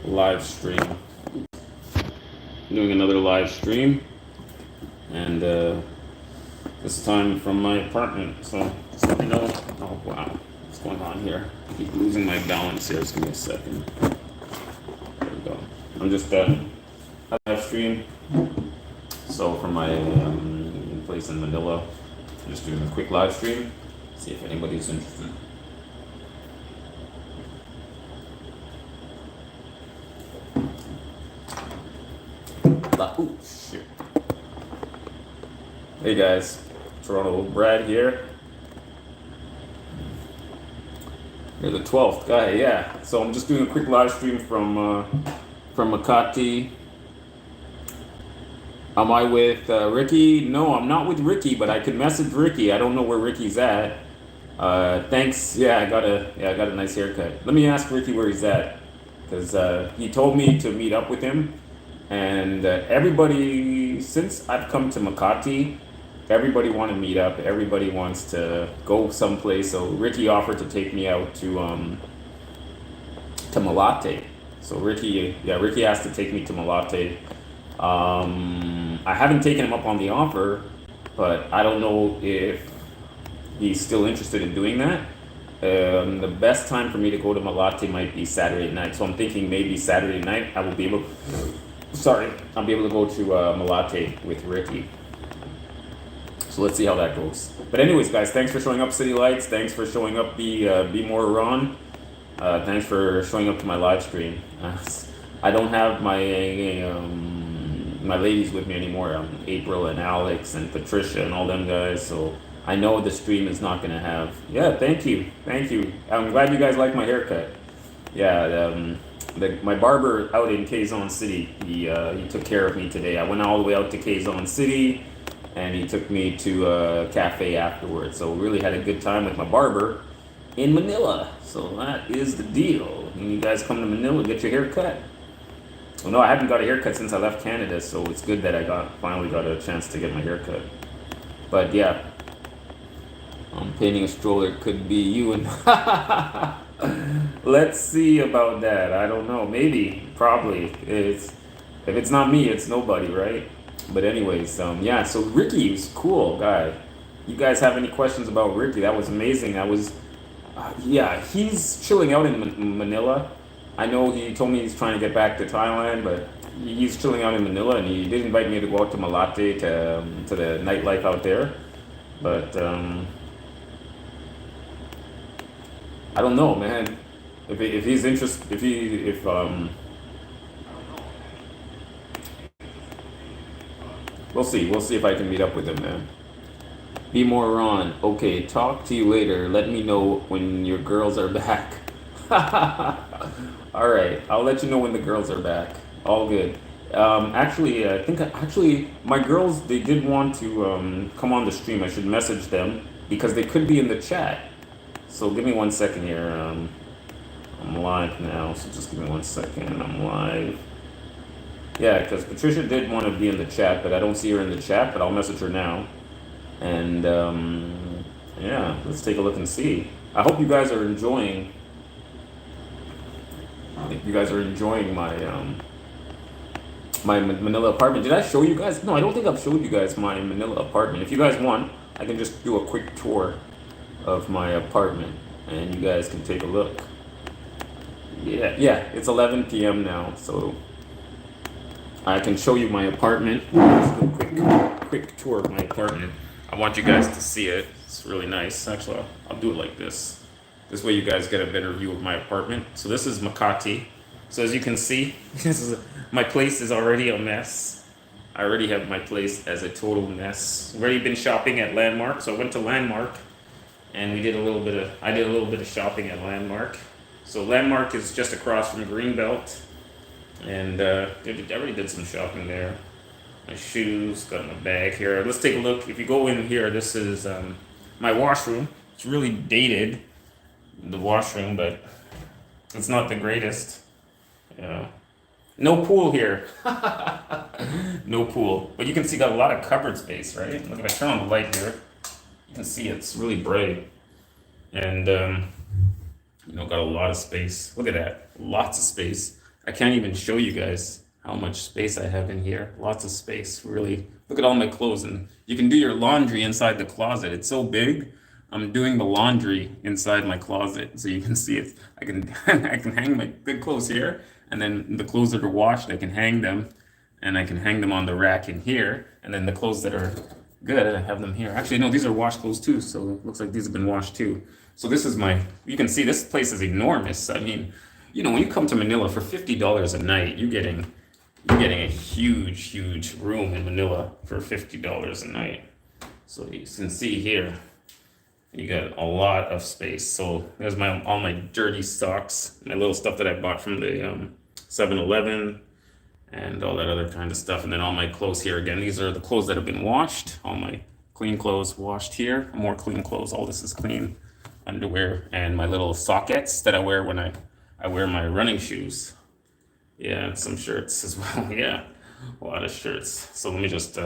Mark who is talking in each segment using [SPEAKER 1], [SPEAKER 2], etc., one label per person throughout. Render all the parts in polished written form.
[SPEAKER 1] live stream. Doing another live stream, and this time from my apartment. So just let me know. Oh wow, what's going on here? I keep losing my balance here. Just give me a second. There we go. I'm just live stream. So from my place in Manila, I'm just doing a quick live stream. See if anybody's interested. Oh shit. Hey guys, Toronto Brad here. You're the 12th guy, yeah. So I'm just doing a quick live stream from Makati. Am I with Ricky? No, I'm not with Ricky, but I could message Ricky. I don't know where Ricky's at. Thanks. Yeah, I got a nice haircut. Let me ask Ricky where he's at, because he told me to meet up with him. And everybody, since I've come to Makati, everybody want to meet up. Everybody wants to go someplace. So Ricky offered to take me out to Malate. So Ricky asked to take me to Malate. I haven't taken him up on the offer, but I don't know if he's still interested in doing that. The best time for me to go to Malate might be Saturday night. So I'm thinking maybe Saturday night I will be able. I'll be able to go to Malate with Ricky. So let's see how that goes. But anyways, guys, thanks for showing up, City Lights. Thanks for showing up, Be More Ron. Thanks for showing up to my live stream. I don't have my my ladies with me anymore. April and Alex and Patricia and all them guys. So I know the stream is not gonna have. Yeah, thank you. I'm glad you guys like my haircut. Yeah. My barber out in Quezon City, he took care of me today. I went all the way out to Quezon City, and he took me to a cafe afterwards. So really had a good time with my barber in Manila. So that is the deal. When you guys come to Manila, get your hair cut. Well, no, I haven't got a haircut since I left Canada, so it's good that I finally got a chance to get my hair cut. But yeah, painting a stroller could be you and. Let's see about that. I don't know. Maybe, probably. If it's not me, it's nobody, right? But anyways, yeah. So Ricky was a cool guy. You guys have any questions about Ricky? That was amazing. Yeah. He's chilling out in Manila. I know he told me he's trying to get back to Thailand, but he's chilling out in Manila, and he did invite me to go out to Malate to the nightlife out there. But I don't know, man. If he's interested, we'll see. We'll see if I can meet up with him, man. Be more Ron. Okay, talk to you later. Let me know when your girls are back. All right, I'll let you know when the girls are back. All good. I think my girls, they did want to come on the stream. I should message them because they could be in the chat. So give me 1 second here. I'm live now, so just give me 1 second. I'm live. Yeah, because Patricia did want to be in the chat, but I don't see her in the chat, but I'll message her now. And yeah, let's take a look and see. I hope you guys are enjoying. My Manila apartment. Did I show you guys? No, I don't think I've showed you guys my Manila apartment. If you guys want, I can just do a quick tour of my apartment, and you guys can take a look. Yeah, it's 11 p.m. now, so I can show you my apartment. Let's do a quick tour of my apartment. I want you guys to see it. It's really nice. Actually, I'll do it like this. This way you guys get a better view of my apartment. So this is Makati. So as you can see, my place is already a mess. I already have my place as a total mess. I've already been shopping at Landmark, so I went to Landmark, and I did a little bit of shopping at Landmark. So Landmark is just across from Greenbelt, and I already did some shopping there. My shoes, got my bag here. Let's take a look. If you go in here, this is my washroom. It's really dated, the washroom, but it's not the greatest. Yeah. No pool here. No pool. But you can see got a lot of cupboard space, right? Look, if I turn on the light here, you can see it's really bright. And got a lot of space. Look at that. Lots of space. I can't even show you guys how much space I have in here. Lots of space, really. Look at all my clothes, and you can do your laundry inside the closet. It's so big. I'm doing the laundry inside my closet, so you can see it. I can I can hang my good clothes here, and then the clothes that are washed, I can hang them, and I can hang them on the rack in here, and then the clothes that are good, I have them here. Actually, no, these are washed clothes too, so it looks like these have been washed too. So this is my, you can see this place is enormous. I mean, when you come to Manila for $50 a night, you're getting a huge, huge room in Manila for $50 a night. So you can see here, you got a lot of space. So there's my all my dirty socks, my little stuff that I bought from the 7-Eleven, and all that other kind of stuff. And then all my clothes here again. These are the clothes that have been washed. All my clean clothes washed here. More clean clothes. All this is clean underwear, and my little sockets that I wear when I wear my running shoes. Yeah, and some shirts as well. Yeah, a lot of shirts. So let me just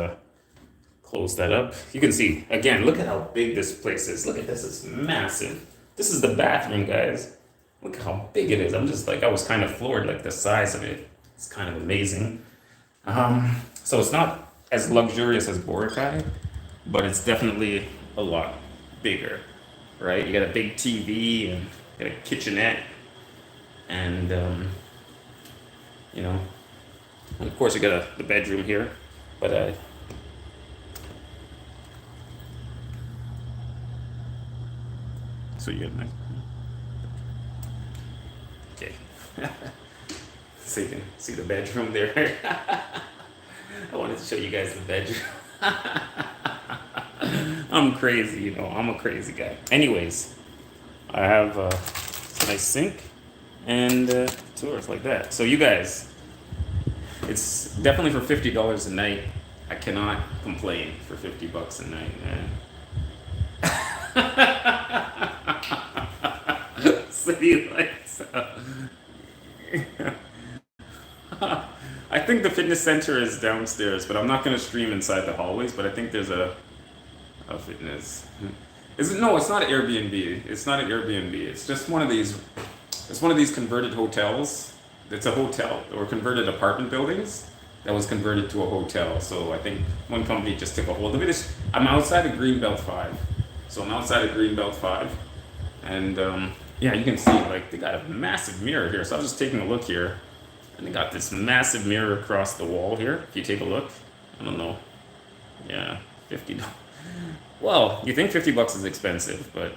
[SPEAKER 1] close that up. You can see again. Look at how big this place is. Look at this. It's massive. This is the bathroom, guys. Look how big it is. I'm just like, I was kind of floored, like the size of it. It's kind of amazing. So it's not as luxurious as Boracay, but it's definitely a lot bigger, right? You got a big TV and got a kitchenette, and you know, and of course you got the bedroom here, but so you got my okay. So you can see the bedroom there. I wanted to show you guys the bedroom. I'm crazy, I'm a crazy guy. Anyways, I have a nice sink and tours like that. So you guys, it's definitely for $50 a night. I cannot complain for $50 a night, man. See, like so. I think the fitness center is downstairs, but I'm not going to stream inside the hallways. But I think there's a fitness. Is it? No, it's not an Airbnb. It's not an Airbnb. It's just one of these. It's one of these converted hotels. It's a hotel or converted apartment buildings that was converted to a hotel. So I think one company just took a hold of it. I'm outside of Greenbelt 5. So I'm outside of Greenbelt 5, and yeah, you can see like they got a massive mirror here. So I was just taking a look here. And they got this massive mirror across the wall here. If you take a look, I don't know. Yeah, $50. Well, you think $50 is expensive, but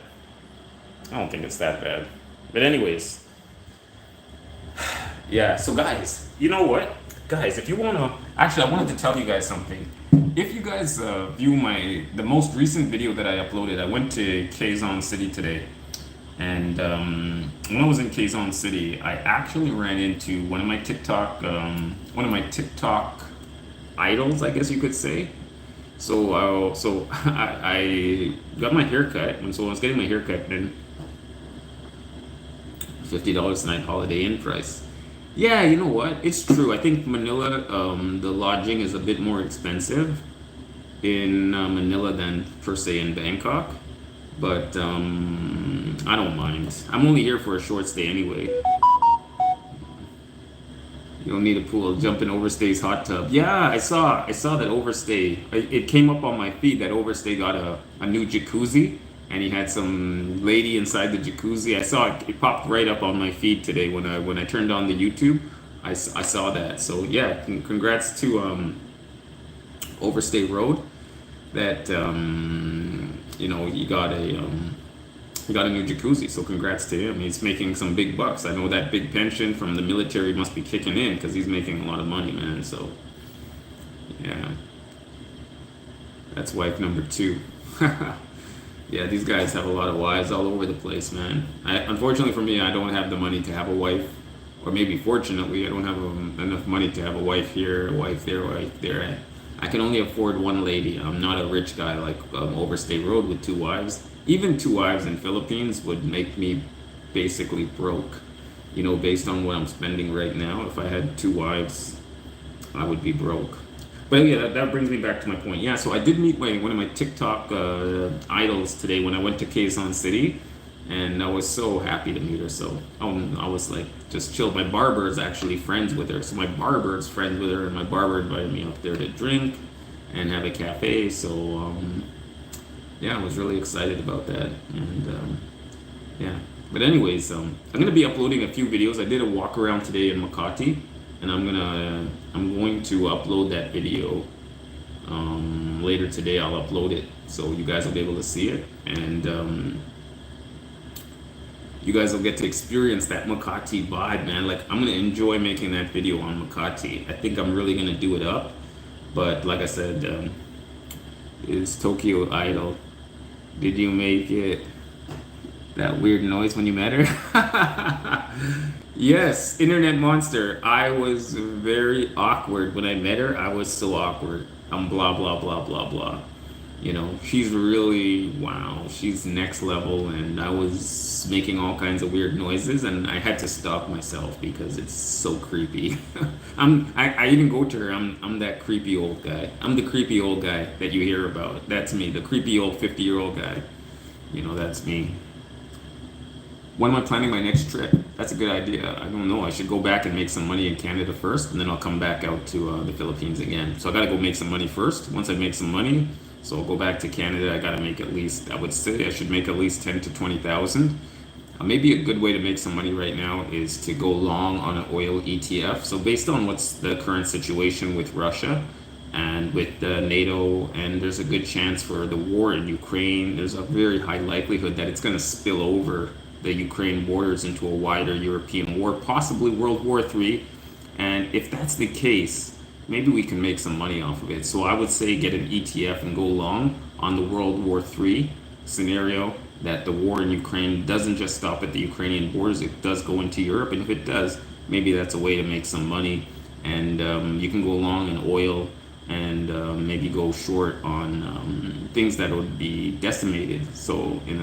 [SPEAKER 1] I don't think it's that bad. But anyways, yeah. So guys, you know what? Guys, if you wanna, actually, I wanted to tell you guys something. If you guys view the most recent video that I uploaded, I went to Quezon City today. And when I was in Quezon City, I actually ran into one of my TikTok idols, I guess you could say. So I got my haircut, and so I was getting my haircut, then $50 a night Holiday Inn price. Yeah, you know what? It's true. I think Manila, the lodging is a bit more expensive in Manila than per se in Bangkok. But I don't mind. I'm only here for a short stay anyway. You don't need a pool. Jump in Overstay's hot tub. Yeah, I saw that Overstay. It came up on my feed that Overstay got a new jacuzzi, and he had some lady inside the jacuzzi. I saw it. It popped right up on my feed today when I turned on the YouTube. I saw that. So yeah, congrats to Overstay Road. That he got a new jacuzzi, so congrats to him. He's making some big bucks. I know that big pension from the military must be kicking in because he's making a lot of money, man. So yeah, that's wife number 2. Yeah, these guys have a lot of wives all over the place, man. Unfortunately for me, I don't have the money to have a wife, or maybe fortunately, I don't have enough money to have a wife here, a wife there, a wife there. I can only afford one lady. I'm not a rich guy like Overstay Road with 2 wives. Even 2 wives in Philippines would make me basically broke. Based on what I'm spending right now. If I had 2 wives, I would be broke. But yeah, that brings me back to my point. Yeah, so I did meet one of my TikTok idols today when I went to Quezon City. and I was so happy to meet her. So I was like just chilled. My barber is actually friends with her, so my barber is friends with her, and my barber invited me up there to drink and have a cafe. So yeah, I was really excited about that, and yeah. But anyways, I'm gonna be uploading a few videos. I did a walk around today in Makati, and I'm going to upload that video later today. I'll upload it so you guys will be able to see it, and you guys will get to experience that Makati vibe, man. Like, I'm gonna enjoy making that video on Makati. I think I'm really gonna do it up, but like I said, is Tokyo Idol. Did you make it? That weird noise when you met her? Yes, Internet Monster. I was very awkward when I met her. I was so awkward. I'm blah, blah, blah, blah, blah. You know, she's really, wow, she's next level. And I was making all kinds of weird noises, and I had to stop myself because it's so creepy. I even go to her. I'm that creepy old guy. I'm the creepy old guy that you hear about. That's me, the creepy old 50-year-old guy. You know, that's me. When am I planning my next trip? That's a good idea. I don't know. I should go back and make some money in Canada first, and then I'll come back out to the Philippines again. So I gotta go make some money first. Once I make some money, so I'll go back to Canada. I gotta make at least, I would say I should make at least 10 to 20,000. Maybe a good way to make some money right now is to go long on an oil ETF. So based on what's the current situation with Russia and with NATO, and there's a good chance for the war in Ukraine, there's a very high likelihood that it's gonna spill over the Ukraine borders into a wider European war, possibly World War III. And if that's the case, maybe we can make some money off of it. So I would say get an ETF and go long on the World War III scenario, that the war in Ukraine doesn't just stop at the Ukrainian borders, it does go into Europe. And if it does, maybe that's a way to make some money. And you can go long in oil, and maybe go short on things that would be decimated. So in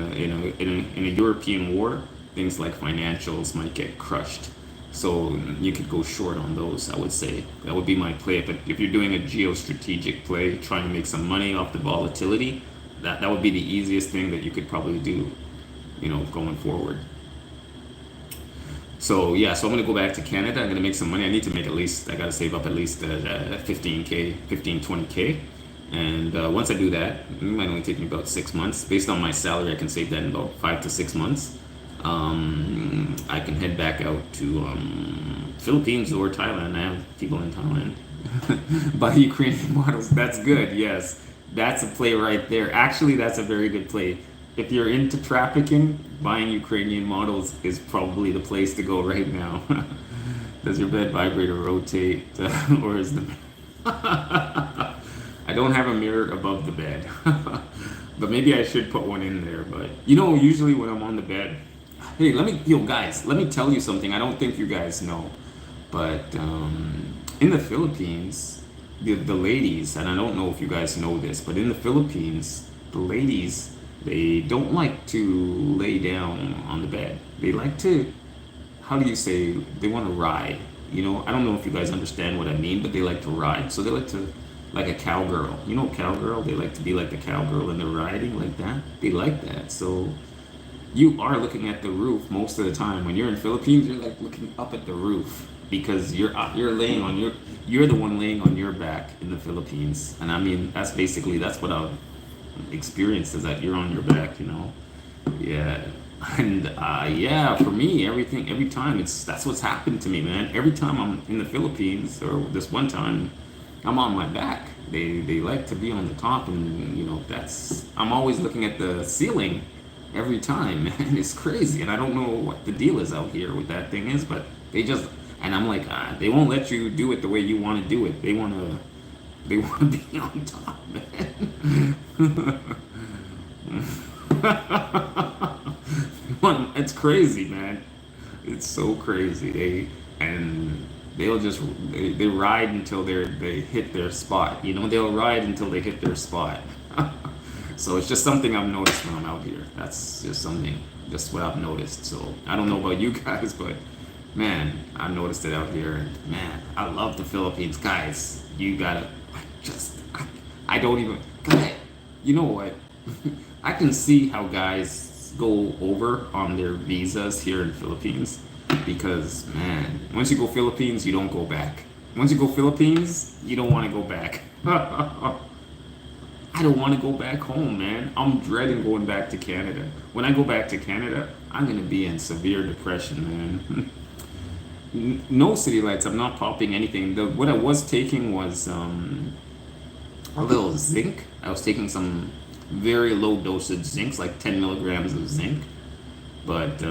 [SPEAKER 1] a European war, things like financials might get crushed. So you could go short on those. I would say that would be my play. If you're doing a geostrategic play, trying to make some money off the volatility, that would be the easiest thing that you could probably do, you know, going forward. So yeah, so I'm gonna go back to Canada. I'm gonna make some money. I need to make at least, I gotta save up at least 15K, 15, 20K. And once I do that, it might only take me about 6 months. Based on my salary, I can save that in about 5 to 6 months. I can head back out to Philippines or Thailand. I have people in Thailand. Buy Ukrainian models. That's good. Yes, that's a play right there. Actually, that's a very good play. If you're into trafficking, buying Ukrainian models is probably the place to go right now. Does your bed vibrate or rotate, or is the? I don't have a mirror above the bed, but maybe I should put one in there. But you know, usually when I'm on the bed, hey, guys, let me tell you something. I don't think you guys know, but in the Philippines, the ladies, and I don't know if you guys know this, but in the Philippines, the ladies, they don't like to lay down on the bed. They like to, how do you say, they want to ride. You know, I don't know if you guys understand what I mean, but they like to ride. So they like to, like a cowgirl. You know, cowgirl? They like to be like the cowgirl and they're riding like that. They like that. So you are looking at the roof most of the time. When you're in Philippines, you're like looking up at the roof because you're laying on you're the one laying on your back in the Philippines. And I mean, that's what I've experienced, is that you're on your back, you know. Yeah. And yeah, for me, every time that's what's happened to me, man. Every time I'm in the Philippines, or this one time, I'm on my back. They like to be on the top, and you know, I'm always looking at the ceiling every time, man. It's crazy, and I don't know what the deal is out here with that thing is, but and I'm like, they won't let you do it the way you want to do it. They want to be on top, man. It's crazy, man. It's so crazy. They'll just they ride until they hit their spot. You know, they'll ride until they hit their spot. So it's just something I've noticed when I'm out here. That's just what I've noticed. So I don't know about you guys, but man, I've noticed it out here. And man, I love the Philippines, guys. You gotta I don't even. God, you know what? I can see how guys go over on their visas here in Philippines because man, once you go Philippines, you don't go back. Once you go Philippines, you don't want to go back. I don't want to go back home, man. I'm dreading going back to Canada. When I go back to Canada, I'm gonna be in severe depression, man. No city lights. I'm not popping anything. What I was taking was a little zinc. I was taking some very low dosage zincs, like 10 milligrams of zinc. But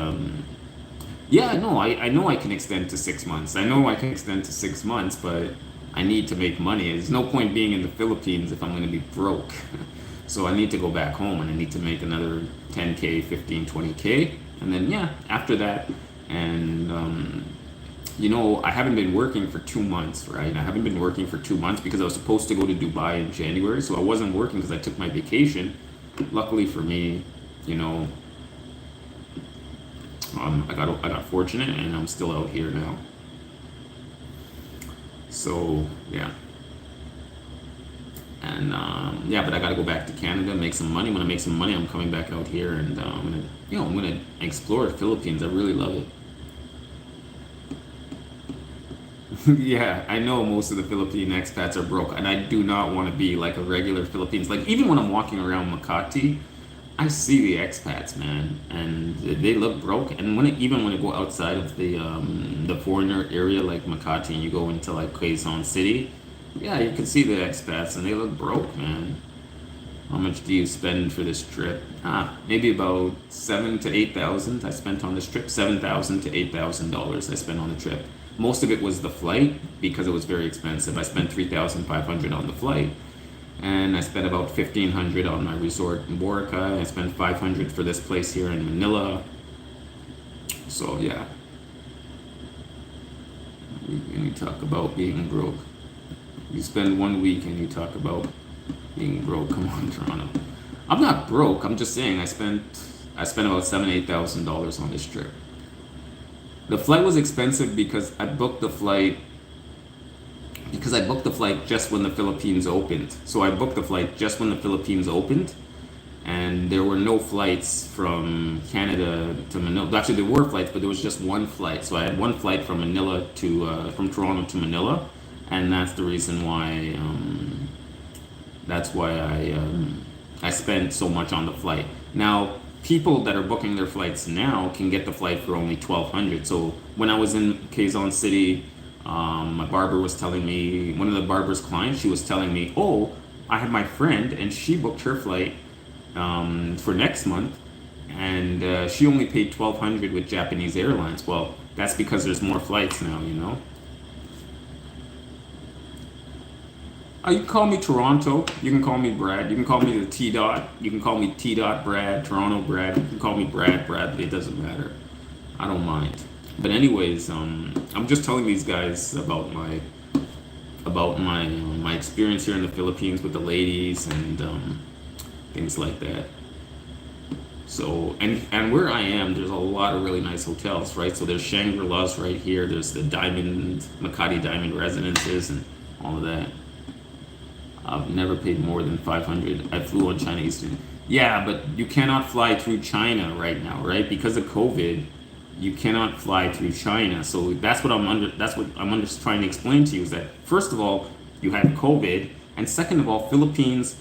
[SPEAKER 1] yeah, no, I know I can extend to 6 months. I know I can extend to 6 months, but I need to make money. There's no point being in the Philippines if I'm going to be broke. So I need to go back home and I need to make another 10K, 15, 20K. And then, yeah, after that, and I haven't been working for 2 months, right? I haven't been working for 2 months because I was supposed to go to Dubai in January. So I wasn't working because I took my vacation. Luckily for me, you know, I got fortunate and I'm still out here now. So yeah, and yeah, but I got to go back to Canada, make some money. When I make some money, I'm coming back out here, and I'm gonna explore the Philippines. I really love it. Yeah, I know most of the Philippine expats are broke, and I do not want to be like a regular Philippines. Like even when I'm walking around Makati, I see the expats, man, and they look broke. And even when I go outside of the foreigner area like Makati, and you go into like Quezon City, yeah, you can see the expats, and they look broke, man. How much do you spend for this trip? Maybe about 7 to 8 thousand I spent on this trip. $7,000 to $8,000 I spent on the trip. Most of it was the flight because it was very expensive. I spent 3,500 on the flight, and I spent about 1,500 on my resort in Boracay. I spent 500 for this place here in Manila. So yeah, and you talk about being broke. You spend 1 week and you talk about being broke. Come on, Toronto. I'm not broke. I'm just saying I spent about $7,000 to $8,000 on this trip. The flight was expensive because I booked the flight just when the Philippines opened. So I booked the flight just when the Philippines opened, and there were no flights from Canada to Manila. Actually, there were flights, but there was just one flight. So I had one flight from from Toronto to Manila, and that's the reason why. That's why I spent so much on the flight. Now, people that are booking their flights now can get the flight for only 1,200. So when I was in Quezon City, my barber was telling me, one of the barber's clients, she was telling me, oh, I have my friend and she booked her flight for next month, and she only paid 1,200 with Japanese Airlines. Well, that's because there's more flights now, you know. You can call me Toronto. You can call me Brad. You can call me the T Dot. You can call me T Dot Brad, Toronto Brad. You can call me Bradley. It doesn't matter. I don't mind. But anyways, I'm just telling these guys about my experience here in the Philippines with the ladies and things like that. So and where I am, there's a lot of really nice hotels, right? So there's Shangri-La's right here. There's the Makati Diamond Residences and all of that. I've never paid more than 500. I flew on China Eastern. Yeah, but you cannot fly through China right now, right? Because of COVID, you cannot fly through China. So that's what I'm just trying to explain to you is that first of all, you had COVID, and second of all, Philippines,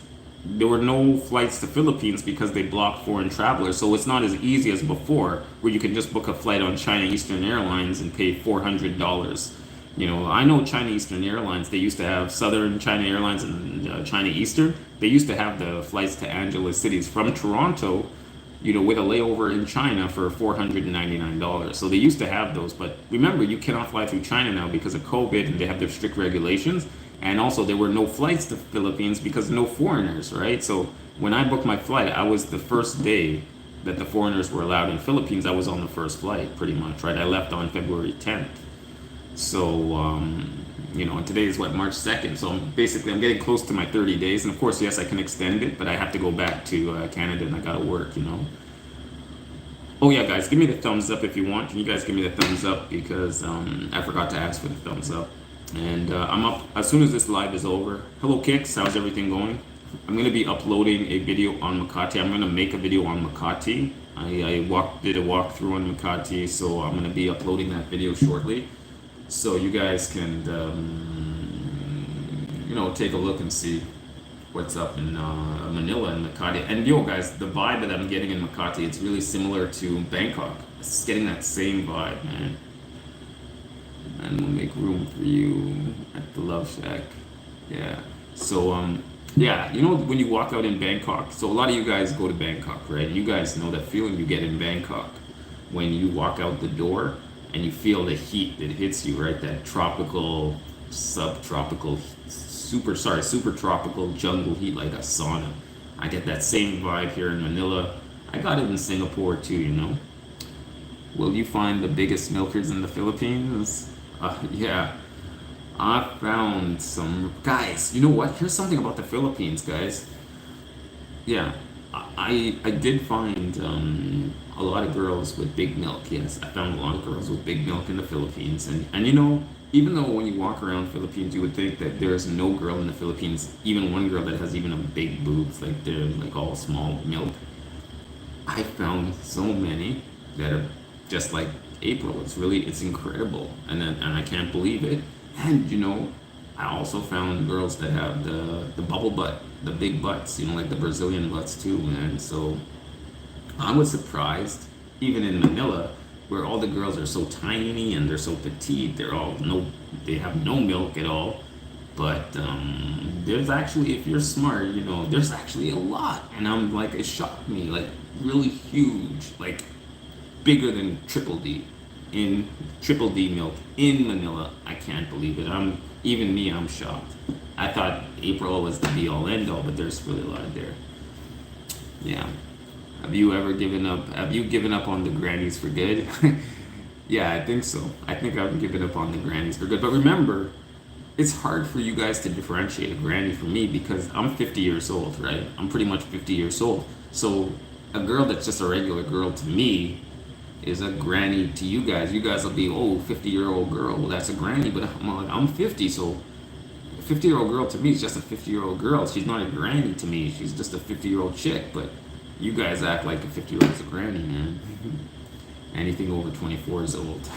[SPEAKER 1] there were no flights to Philippines because they blocked foreign travelers. So it's not as easy as before, where you can just book a flight on China Eastern Airlines and pay $400. You know, I know China Eastern Airlines. They used to have Southern China Airlines and China Eastern. They used to have the flights to Angeles cities from Toronto, you know, with a layover in China for $499. So they used to have those. But remember, you cannot fly through China now because of COVID, and they have their strict regulations. And also, there were no flights to Philippines because no foreigners, right? So when I booked my flight, I was the first day that the foreigners were allowed in Philippines. I was on the first flight, pretty much, right? I left on February 10th. So, and today is March 2nd. So I'm getting close to my 30 days. And of course, yes, I can extend it, but I have to go back to Canada and I gotta work, you know. Oh yeah, guys, give me the thumbs up if you want. Can you guys give me the thumbs up? Because I forgot to ask for the thumbs up. And I'm up as soon as this live is over. Hello, Kicks. How's everything going? I'm going to be uploading a video on Makati. I'm going to make a video on Makati did a walkthrough on Makati, so I'm gonna be uploading that video shortly, so you guys can take a look and see what's up in Manila and Makati. And yo, guys, the vibe that I'm getting in Makati, it's really similar to Bangkok. It's getting that same vibe, man. And we'll make room for you at the Love Shack. Yeah. So yeah, when you walk out in Bangkok, so a lot of you guys go to Bangkok, right? You guys know that feeling you get in Bangkok when you walk out the door and you feel the heat that hits you, right? That tropical, subtropical, super tropical jungle heat, like a sauna. I get that same vibe here in Manila. I got it in Singapore too. Will you find the biggest milkers in the Philippines? Yeah, I found some guys. You know what? Here's something about the Philippines, guys. Yeah, I did find a lot of girls with big milk. Yes, I found a lot of girls with big milk in the Philippines, and even though when you walk around Philippines, you would think that there's no girl in the Philippines, even one girl that has even a big boobs, like they're like all small milk. I found so many that are just like April. It's incredible, and I can't believe it. And I also found girls that have the bubble butt, the big butts, like the Brazilian butts too, man. So I was surprised, even in Manila, where all the girls are so tiny and they're so petite. They have no milk at all. But there's actually, if you're smart, there's actually a lot. And I'm like, it shocked me, like really huge, like bigger than triple D milk in Manila. I can't believe it. I'm shocked. I thought April was the be all end all, but there's really a lot there. Yeah. Have you given up on the grannies for good? Yeah, I think so. I think I've given up on the grannies for good. But remember, it's hard for you guys to differentiate a granny from me because I'm 50 years old, right? I'm pretty much 50 years old. So a girl that's just a regular girl to me is a granny to you guys. You guys will be, 50-year-old girl. Well, that's a granny, but I'm 50, so a 50-year-old girl to me is just a 50-year-old girl. She's not a granny to me. She's just a 50-year-old chick, but you guys act like a 50-year-old is a granny, man. Anything over 24 is old.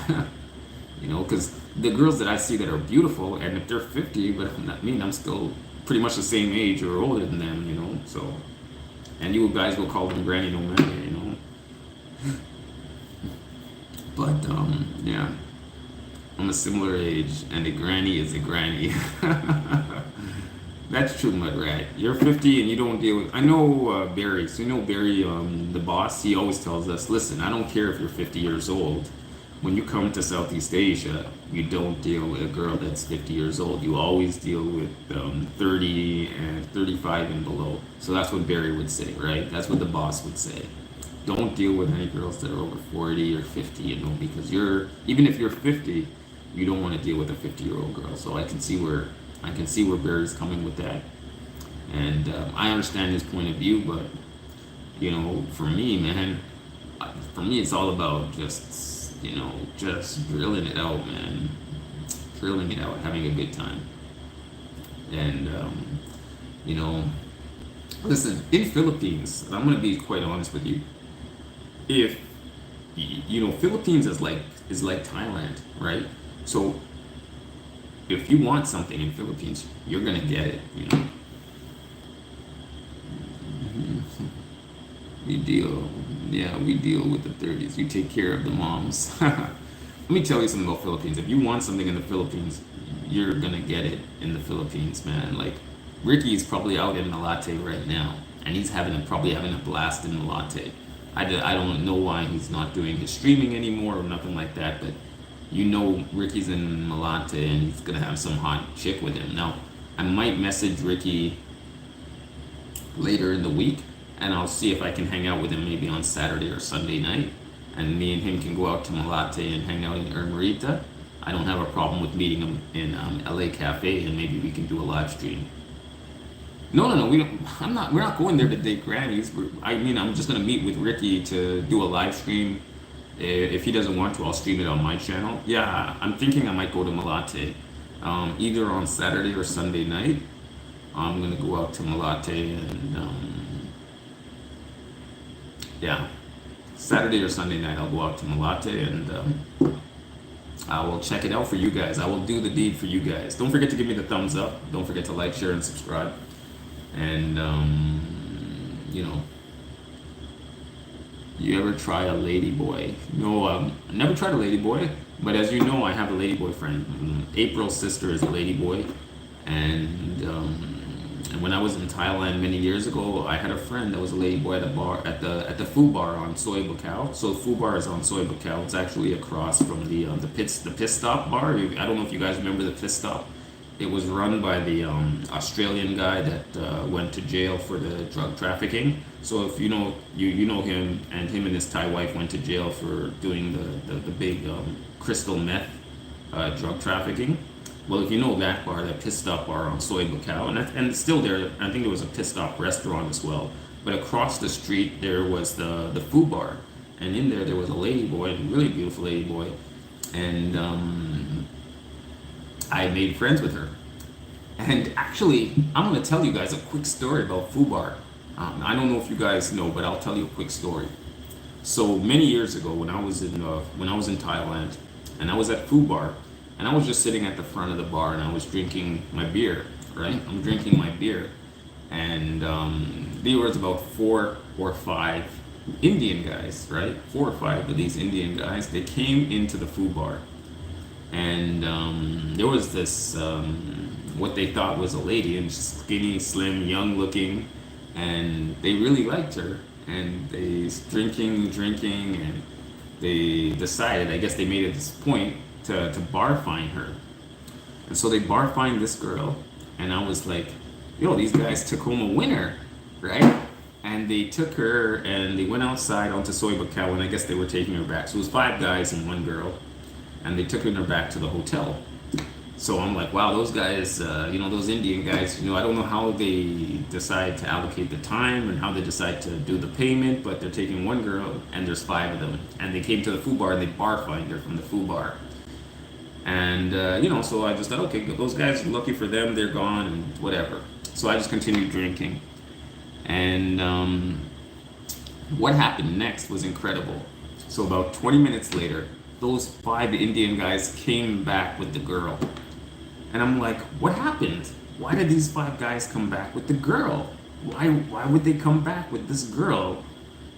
[SPEAKER 1] Because the girls that I see that are beautiful, and if they're 50, but that mean I'm still pretty much the same age or older than them, so. And you guys will call them granny no matter. But, yeah. I'm a similar age, and a granny is a granny. That's true, Mudrat. You're 50 and you don't deal with. I know Barry. So Barry, the boss. He always tells us, "Listen, I don't care if you're 50 years old. When you come to Southeast Asia, you don't deal with a girl that's 50 years old. You always deal with 30 and 35 and below." So that's what Barry would say, right? That's what the boss would say. Don't deal with any girls that are over 40 or 50, because even if you're 50, you don't want to deal with a 50-year-old girl. So I can see where Barry's coming with that, and I understand his point of view. But for me, man, it's all about just drilling it out, man, drilling it out, having a good time, and listen, in Philippines, I'm gonna be quite honest with you. If Philippines is like Thailand, right? So if you want something in Philippines, you're gonna get it. We deal with the 30s. You take care of the moms. Let me tell you something about Philippines. If you want something in the Philippines, you're gonna get it in the Philippines, man. Like Ricky is probably out in Malate right now, and he's probably having a blast in Malate. I don't know why he's not doing his streaming anymore or nothing like that, but Ricky's in Malate and he's gonna have some hot chick with him. Now, I might message Ricky later in the week, and I'll see if I can hang out with him maybe on Saturday or Sunday night, and me and him can go out to Malate and hang out in Ermorita. I don't have a problem with meeting him in LA Cafe, and maybe we can do a live stream. No, we don't. We're not going there to date grannies. I'm just gonna meet with Ricky to do a live stream. If he doesn't want to, I'll stream it on my channel. Yeah, I'm thinking I might go to Malate, either on Saturday or Sunday night. I'm gonna go out to Malate and yeah. Saturday or Sunday night, I'll go out to Malate and I will check it out for you guys. I will do the deed for you guys. Don't forget to give me the thumbs up. Don't forget to like, share, and subscribe. And you know, you ever try a lady boy? No, I never tried a lady boy. But as you know, I have a lady boy friend. April's sister is a lady boy, and when I was in Thailand many years ago, I had a friend that was a lady boy at a bar at the food bar on Soy Bukkao. So food bar is on Soy Bukkao. It's actually across from the pit stop bar. I don't know if you guys remember the pit stop. It was run by the Australian guy that went to jail for the drug trafficking. So if you know you know him, and him and his Thai wife went to jail for doing the big crystal meth drug trafficking. Well, if you know that bar, that pit stop bar on Soy Bukkao, and it's still there. I think there was a pit stop restaurant as well. But across the street there was the food bar, and in there was a lady boy, a really beautiful lady boy, and I made friends with her. And actually, I'm gonna tell you guys a quick story about food bar. I don't know if you guys know, but I'll tell you a quick story. So many years ago, when I was in Thailand, and I was at food bar. And I was just sitting at the front of the bar and I was drinking my beer, right? I'm drinking my beer. And there was about 4 or 5 Indian guys, right? 4 or 5 of these Indian guys. They came into the food bar. And there was this, what they thought was a lady, and skinny, slim, young looking. And they really liked her. And they drinking, and they decided, I guess they made it this point, to bar fine her. And so they bar fined this girl, and I was like, yo, these guys took home a winner, right? And they took her and they went outside onto Soy Bukkao, and I guess they were taking her back. So it was 5 guys and 1 girl, and they took her back to the hotel. So I'm like, wow, those guys, those Indian guys, I don't know how they decide to allocate the time and how they decide to do the payment, but they're taking 1 girl and there's 5 of them. And they came to the food bar and they bar fined her from the food bar. And, so I just thought, okay, those guys, lucky for them, they're gone and whatever. So I just continued drinking. And what happened next was incredible. So about 20 minutes later, those 5 Indian guys came back with the girl. And I'm like, what happened? Why did these 5 guys come back with the girl? Why would they come back with this girl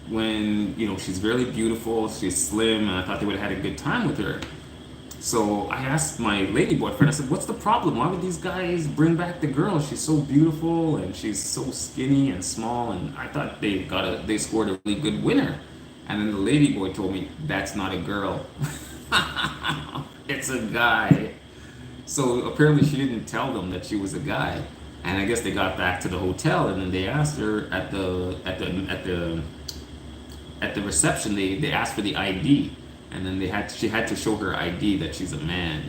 [SPEAKER 1] when, she's very beautiful, she's slim, and I thought they would have had a good time with her. So I asked my lady boyfriend, I said, what's the problem? Why would these guys bring back the girl? She's so beautiful and she's so skinny and small, and I thought they scored a really good winner. And then the lady boy told me, that's not a girl. It's a guy. So apparently she didn't tell them that she was a guy. And I guess they got back to the hotel, and then they asked her at the reception, they asked for the ID. And then she had to show her ID that she's a man.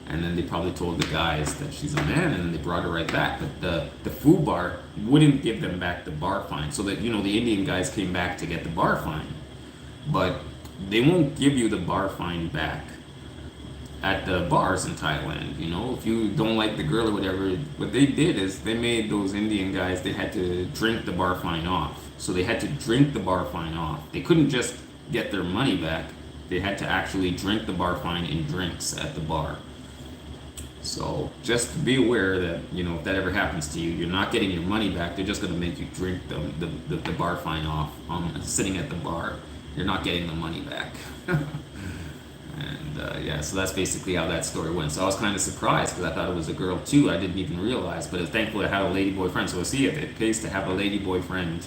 [SPEAKER 1] And then they probably told the guys that she's a man, and then they brought her right back. But the food bar wouldn't give them back the bar fine. So that, the Indian guys came back to get the bar fine. But they won't give you the bar fine back at the bars in Thailand. If you don't like the girl or whatever, what they did is they made those Indian guys, they had to drink the bar fine off. So they had to drink the bar fine off. They couldn't just get their money back. They had to actually drink the bar fine in drinks at the bar. So just be aware that, if that ever happens to you, you're not getting your money back. They're just going to make you drink the bar fine off sitting at the bar. You're not getting the money back. And so that's basically how that story went. So I was kind of surprised because I thought it was a girl too. I didn't even realize, but thankfully I had a lady boyfriend. So see, it pays to have a lady boyfriend.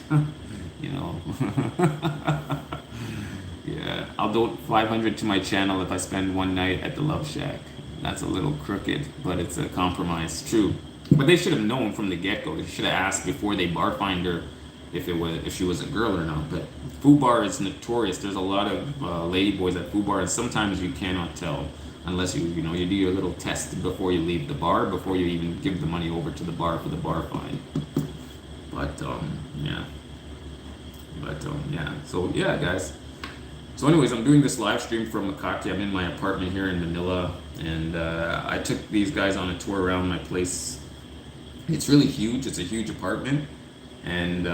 [SPEAKER 1] Yeah, I'll donate 500 to my channel if I spend 1 night at the Love Shack. That's a little crooked, but it's a compromise. True, but they should have known from the get-go. They should have asked before they bar fined her if she was a girl or not. But food bar is notorious. There's a lot of lady boys at food bar, and sometimes you cannot tell unless you do your little test before you leave the bar, before you even give the money over to the bar for the bar fine. But So yeah, guys. So anyways, I'm doing this live stream from Makati. I'm in my apartment here in Manila, and I took these guys on a tour around my place. It's really huge. It's a huge apartment, and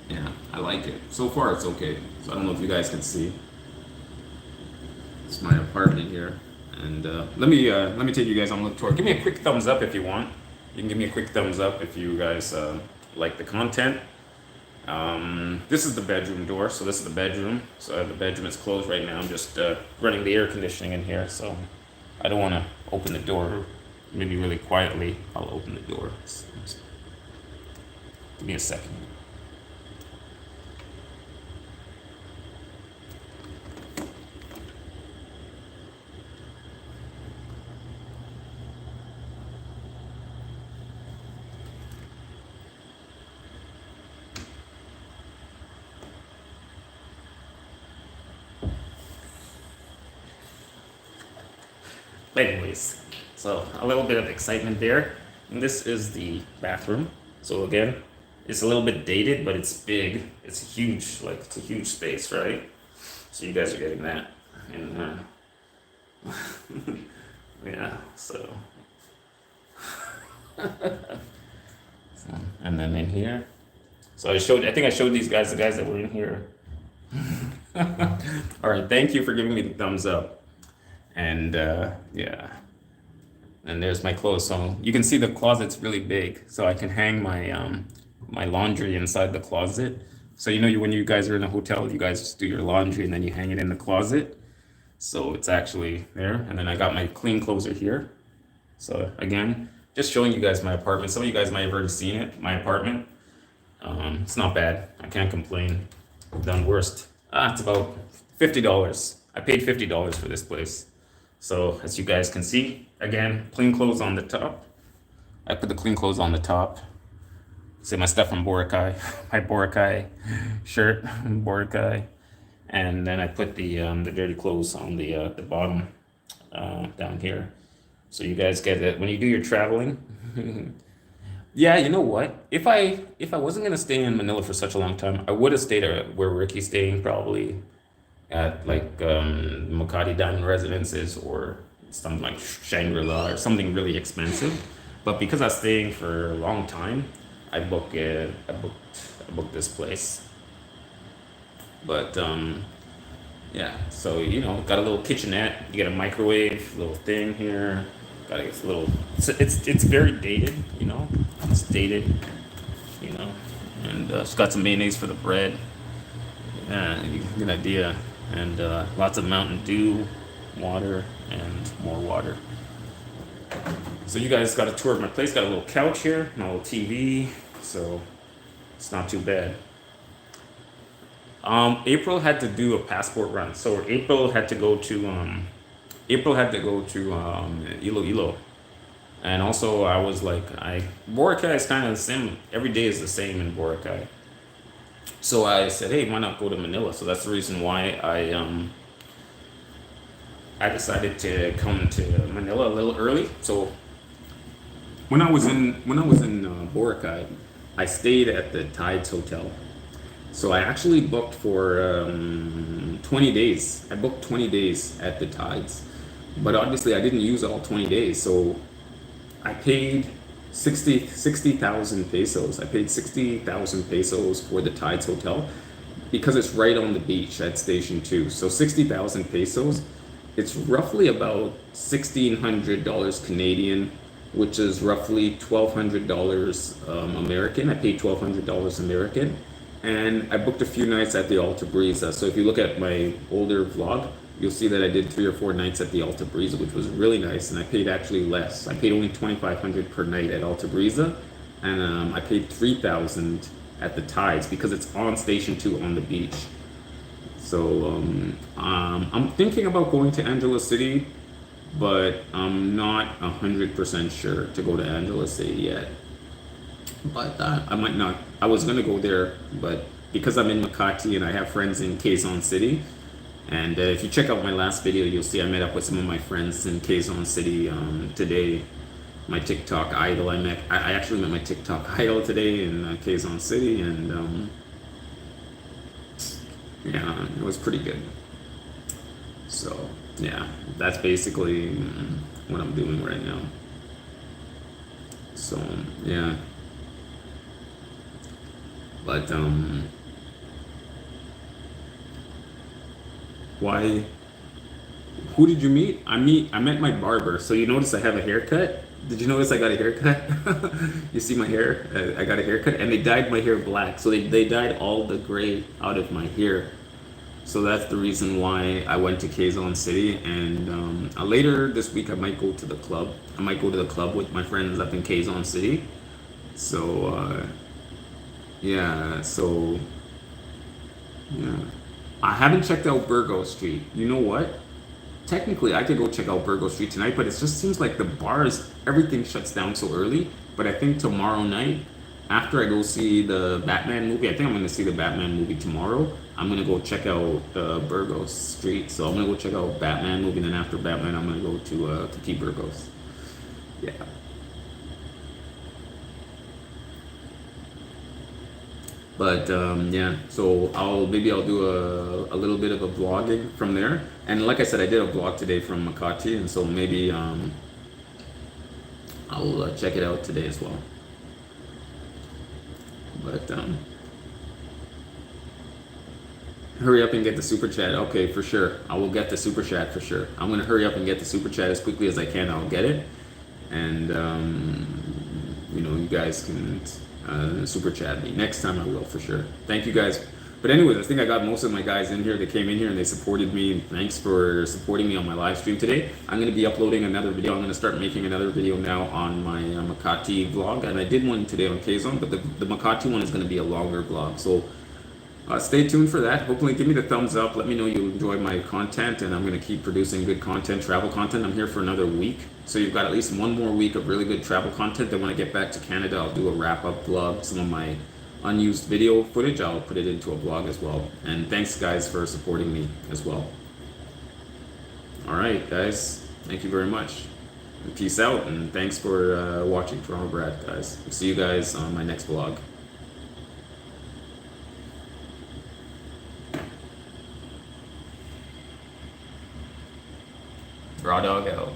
[SPEAKER 1] Yeah, I like it. So far, it's okay. So I don't know if you guys can see. It's my apartment here, and let me take you guys on a little tour. Give me a quick thumbs up if you want. You can give me a quick thumbs up if you guys like the content. This is the bedroom door, so this is the bedroom. So the bedroom is closed right now. I'm just running the air conditioning in here, so I don't want to open the door. Maybe really quietly, I'll open the door. Give me a second. Anyways, so a little bit of excitement there. And this is the bathroom. So again, it's a little bit dated, but it's big. It's huge, like it's a huge space, right? So you guys are getting that. And yeah, so. And then in here. So I think I showed these guys, the guys that were in here. All right, thank you for giving me the thumbs up. And yeah, and there's my clothes. So you can see the closet's really big, so I can hang my laundry inside the closet. So when you guys are in a hotel, you guys just do your laundry and then you hang it in the closet. So it's actually there. And then I got my clean clothes are here. So again, just showing you guys my apartment. Some of you guys might have already seen it, my apartment. It's not bad. I can't complain. I've done worst. It's about $50. I paid $50 for this place. So as you guys can see, again, clean clothes on the top. I put the clean clothes on the top. See my stuff from Boracay, my Boracay shirt, Boracay, and then I put the dirty clothes on the bottom down here. So you guys get it when you do your traveling. Yeah, you know what? If I wasn't gonna stay in Manila for such a long time, I would have stayed at where Ricky's staying, probably at like Makati Diamond Residences or something like Shangri-La or something really expensive. But because I was staying for a long time, I booked it. I booked this place. But yeah, so got a little kitchenette. You get a microwave, little thing here. Got a little. It's very dated. It's dated. You know, and it's got some mayonnaise for the bread. Yeah, you get an idea. And lots of Mountain Dew, water, and more water. So you guys got a tour of my place. Got a little couch here, my little TV. So it's not too bad. April had to do a passport run. So April had to go to Iloilo. And also I was like, Boracay is kind of the same. Every day is the same in Boracay. So I said, hey, why not go to Manila? So that's the reason why I decided to come to Manila a little early. So when I was in Boracay, I stayed at the Tides Hotel. So I actually booked for 20 days. I booked 20 days at the Tides, but obviously I didn't use all 20 days. So I paid 60,000 pesos. I paid 60,000 pesos for the Tides Hotel because it's right on the beach at Station 2. So 60,000 pesos, it's roughly about $1,600 Canadian, which is roughly $1,200 American. I paid $1,200 American. And I booked a few nights at the Alta Brisa. So if you look at my older vlog, you'll see that I did 3 or 4 nights at the Alta Brisa, which was really nice. And I paid actually less. I paid only 2,500 per night at Alta Brisa, and I paid 3,000 at the Tides because it's on Station 2 on the beach. So I'm thinking about going to Angela City, but I'm not 100% sure to go to Angela City yet. But I might not. I was gonna go there, but because I'm in Makati and I have friends in Quezon City, and if you check out my last video, you'll see I met up with some of my friends in Quezon City today. My TikTok idol, I actually met my TikTok idol today in Quezon City, and yeah, it was pretty good. So yeah, that's basically what I'm doing right now. So yeah, but Why? Who did you meet? I met my barber. So you notice I have a haircut? Did you notice I got a haircut? You see my hair? I got a haircut, and they dyed my hair black. So they dyed all the gray out of my hair. So that's the reason why I went to Quezon City. And later this week, I might go to the club. I might go to the club with my friends up in Quezon City. So yeah, so yeah. I haven't checked out Burgo Street. You know what? Technically, I could go check out Burgo Street tonight, but it just seems like the bars, everything shuts down so early. But I think tomorrow night, after I go see the Batman movie, I think I'm going to see the Batman movie tomorrow. I'm going to go check out Burgos Street. So I'm going to go check out Batman movie, and then after Batman, I'm going to go to Key Burgos. Yeah. But yeah, so I'll do a little bit of a vlogging from there. And like I said, I did a vlog today from Makati, and so maybe I'll check it out today as well. But hurry up and get the super chat. Okay, for sure. I will get the super chat for sure. I'm gonna hurry up and get the super chat as quickly as I can. I'll get it, and you know, you guys can super chat me next time. I will for sure. Thank you guys. But anyways, I think I got most of my guys in here. They came in here and they supported me. Thanks for supporting me on my live stream today. I'm going to be uploading another video. I'm going to start making another video now on my Makati vlog. And I did one today on Quezon, but the Makati one is going to be a longer vlog. So stay tuned for that. Hopefully give me the thumbs up. Let me know you enjoy my content, and I'm going to keep producing good content, travel content. I'm here for another week. So you've got at least one more week of really good travel content. Then when I get back to Canada, I'll do a wrap-up vlog. Some of my unused video footage, I'll put it into a blog as well. And thanks guys for supporting me as well. All right, guys. Thank you very much. Peace out, and thanks for watching Toronto Brad, guys. See you guys on my next vlog. Raw dog out.